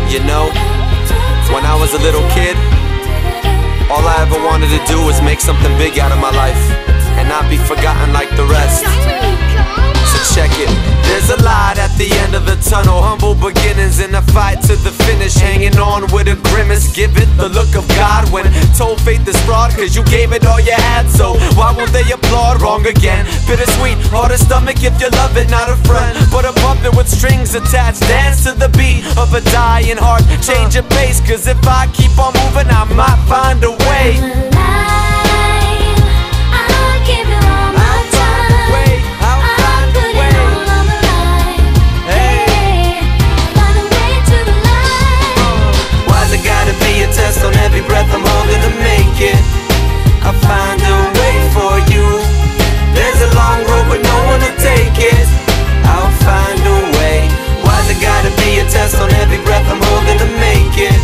You know, when I was a little kid, all I ever wanted to do was make something big out of my life and not be forgotten like the rest. So check it. There's a light at the end of the tunnel, humble beginnings in a fight to the finish, hanging on with a grimace. Give it the look of God when told faith is fraud, cause you gave it all you had. So why won't they applaud? Wrong again. Bittersweet, hard to stomach if you love it, not a friend, but a puppet with strings attached. Dance to the beat of a dying heart, change your pace, cause if I keep on moving I might find a way. On every breath I'm holding to make it, I'll find a way for you. There's a long road but no one will take it. I'll find a way. Why's it gotta be a test? On every breath I'm holding to make it,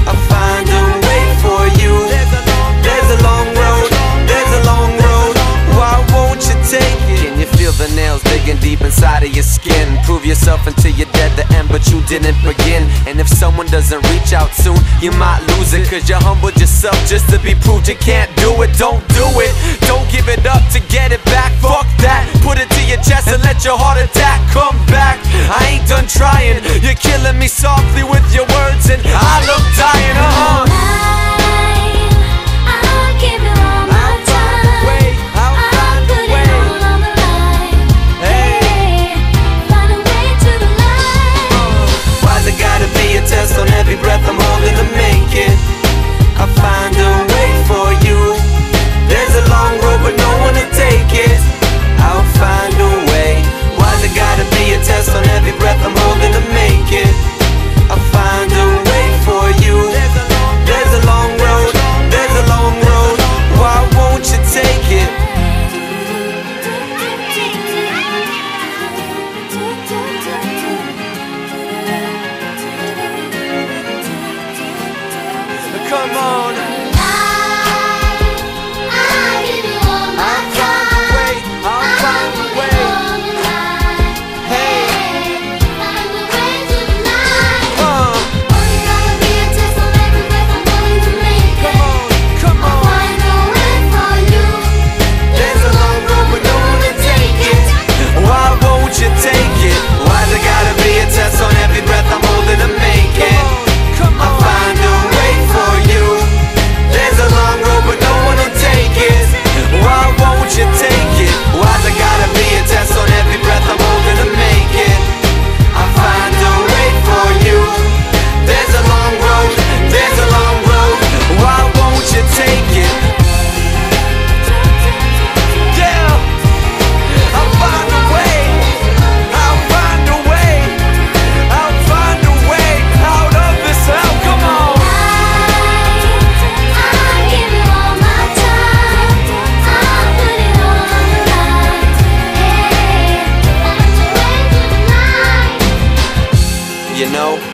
I'll find a way for you. There's a long road, there's a long road. Why won't you take it? Can you feel the nails digging deep inside of your skin? Prove yourself until you're dead to end, but you didn't begin. And if someone doesn't reach out soon, you might lose it, cause you humbled yourself just to be proved you can't do it. Don't do it, don't give it up to get it back. Fuck that, put it to your chest and let your heart attack come back. I ain't done trying, you're killing